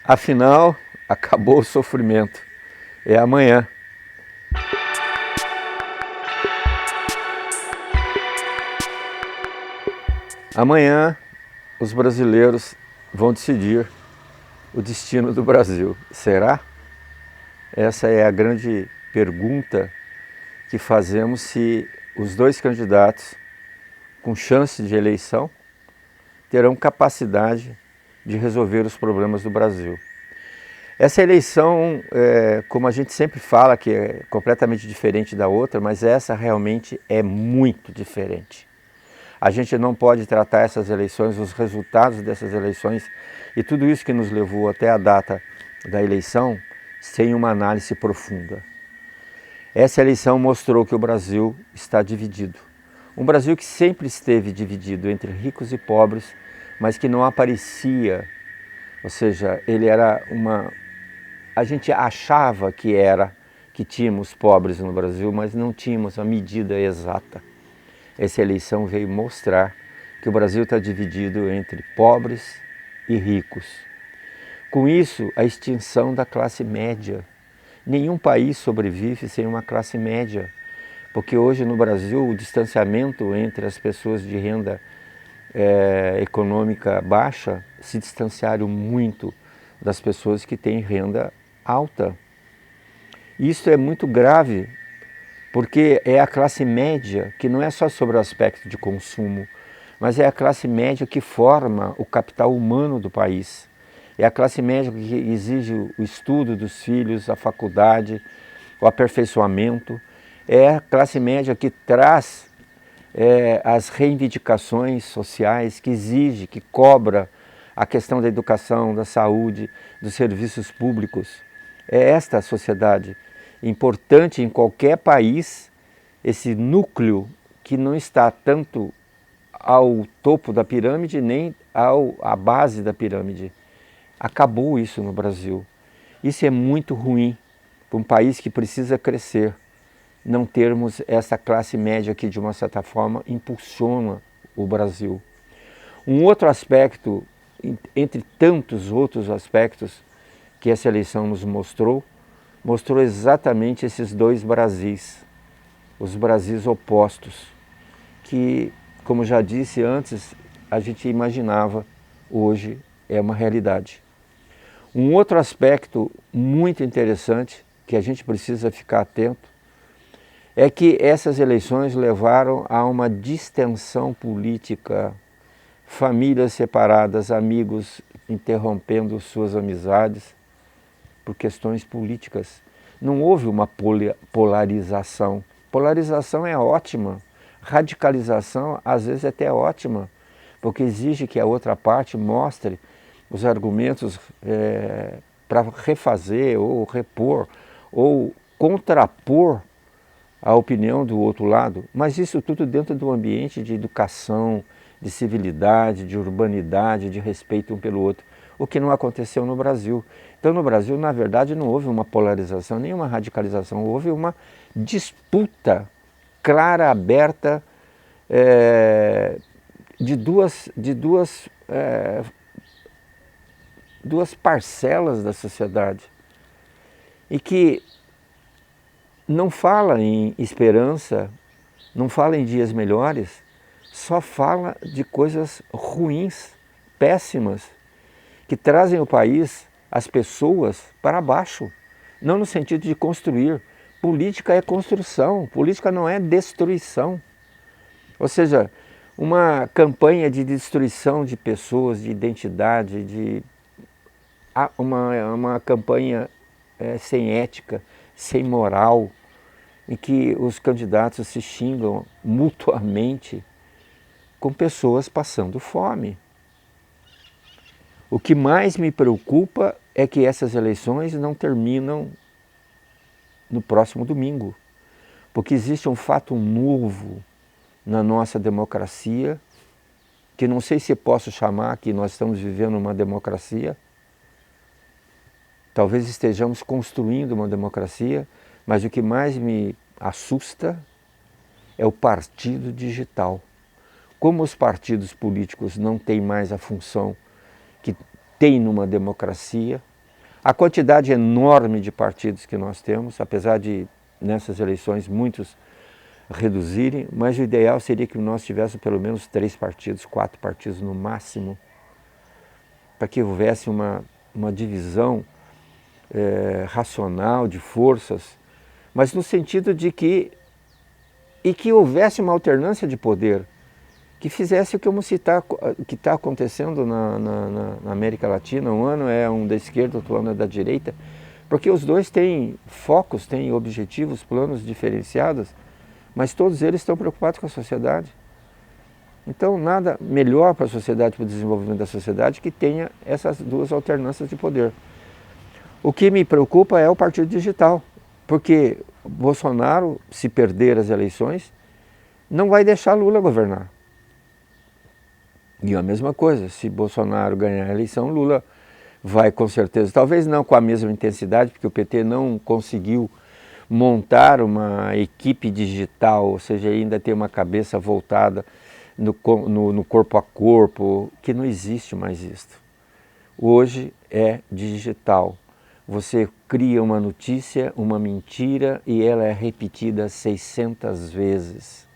Afinal, acabou o sofrimento. É amanhã. Amanhã, os brasileiros vão decidir o destino do Brasil. Será? Essa é a grande pergunta que fazemos se os dois candidatos com chance de eleição terão capacidade de resolver os problemas do Brasil. Essa eleição, como a gente sempre fala, que é completamente diferente da outra, mas essa realmente é muito diferente. A gente não pode tratar essas eleições, os resultados dessas eleições e tudo isso que nos levou até a data da eleição sem uma análise profunda. Essa eleição mostrou que o Brasil está dividido. Um Brasil que sempre esteve dividido entre ricos e pobres, mas que não aparecia, ou seja, ele era uma... A gente achava que tínhamos pobres no Brasil, mas não tínhamos a medida exata. Essa eleição veio mostrar que o Brasil está dividido entre pobres e ricos. Com isso, a extinção da classe média. Nenhum país sobrevive sem uma classe média, porque hoje no Brasil o distanciamento entre as pessoas de renda econômica baixa se distanciaram muito das pessoas que têm renda alta. Isso é muito grave, porque é a classe média que não é só sobre o aspecto de consumo, mas é a classe média que forma o capital humano do país. É a classe média que exige o estudo dos filhos, a faculdade, o aperfeiçoamento. É a classe média que traz as reivindicações sociais, que exige, que cobra a questão da educação, da saúde, dos serviços públicos. É esta a sociedade importante em qualquer país, esse núcleo que não está tanto ao topo da pirâmide nem à base da pirâmide. Acabou isso no Brasil. Isso é muito ruim para um país que precisa crescer. Não termos essa classe média que, de uma certa forma, impulsiona o Brasil. Um outro aspecto, entre tantos outros aspectos que essa eleição nos mostrou exatamente esses dois Brasis, os Brasis opostos, que, como já disse antes, a gente imaginava, hoje é uma realidade. Um outro aspecto muito interessante, que a gente precisa ficar atento, é que essas eleições levaram a uma distensão política, famílias separadas, amigos interrompendo suas amizades por questões políticas. Não houve uma polarização. Polarização é ótima, radicalização às vezes é até ótima, porque exige que a outra parte mostre os argumentos para refazer ou repor ou contrapor a opinião do outro lado, mas isso tudo dentro do ambiente de educação, de civilidade, de urbanidade, de respeito um pelo outro, o que não aconteceu no Brasil. Então no Brasil, na verdade, não houve uma polarização, nem uma radicalização, houve uma disputa clara, aberta, de duas parcelas da sociedade, e que não fala em esperança, não fala em dias melhores, só fala de coisas ruins, péssimas, que trazem o país, as pessoas, para baixo. Não no sentido de construir. Política é construção, política não é destruição. Ou seja, uma campanha de destruição de pessoas, de identidade, uma campanha sem ética, sem moral, em que os candidatos se xingam mutuamente com pessoas passando fome. O que mais me preocupa é que essas eleições não terminam no próximo domingo, porque existe um fato novo na nossa democracia, que não sei se posso chamar que nós estamos vivendo uma democracia. Talvez estejamos construindo uma democracia, mas o que mais me assusta é o partido digital. Como os partidos políticos não têm mais a função que tem numa democracia, A quantidade enorme de partidos que nós temos, apesar de nessas eleições muitos reduzirem, mas o ideal seria que nós tivéssemos pelo menos 3 partidos, 4 partidos no máximo, para que houvesse uma divisão racional de forças, mas no sentido de que houvesse uma alternância de poder, que fizesse como que está acontecendo na América Latina. Um ano é um da esquerda, outro ano é da direita, porque os dois têm focos, têm objetivos, planos diferenciados, mas todos eles estão preocupados com a sociedade. Então, nada melhor para a sociedade, para o desenvolvimento da sociedade, que tenha essas duas alternâncias de poder. O que me preocupa é o partido digital, porque Bolsonaro, se perder as eleições, não vai deixar Lula governar. E a mesma coisa, se Bolsonaro ganhar a eleição, Lula vai com certeza, talvez não com a mesma intensidade, porque o PT não conseguiu montar uma equipe digital, ou seja, ainda ter uma cabeça voltada no corpo a corpo, que não existe mais isso. Hoje é digital. Você cria uma notícia, uma mentira, e ela é repetida 600 vezes.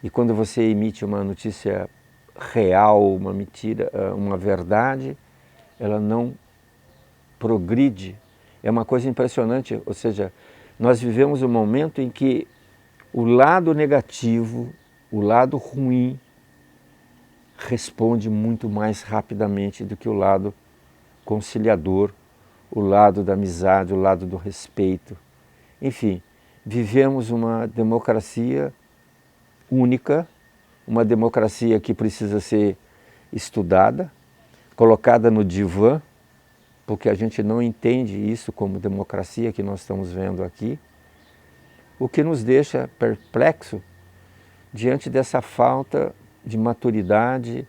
E quando você emite uma notícia real, uma mentira, uma verdade, ela não progride. É uma coisa impressionante, ou seja, nós vivemos um momento em que o lado negativo, o lado ruim, responde muito mais rapidamente do que o lado conciliador, o lado da amizade, o lado do respeito. Enfim, vivemos uma democracia única, uma democracia que precisa ser estudada, colocada no divã, porque a gente não entende isso como democracia que nós estamos vendo aqui, o que nos deixa perplexo diante dessa falta de maturidade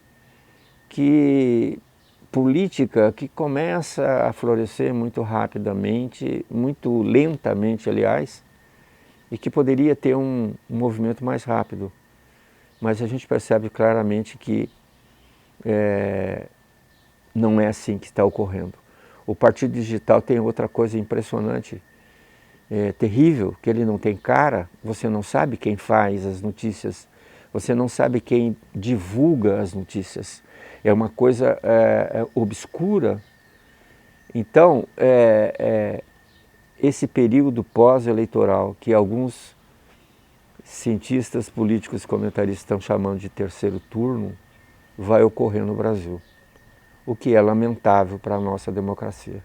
política que começa a florescer muito rapidamente, muito lentamente, aliás, e que poderia ter um movimento mais rápido. Mas a gente percebe claramente que não é assim que está ocorrendo. O partido digital tem outra coisa impressionante, terrível, que ele não tem cara, você não sabe quem faz as notícias, você não sabe quem divulga as notícias. É uma coisa obscura. Então, esse período pós-eleitoral, que alguns cientistas políticos e comentaristas estão chamando de terceiro turno, vai ocorrer no Brasil, o que é lamentável para a nossa democracia.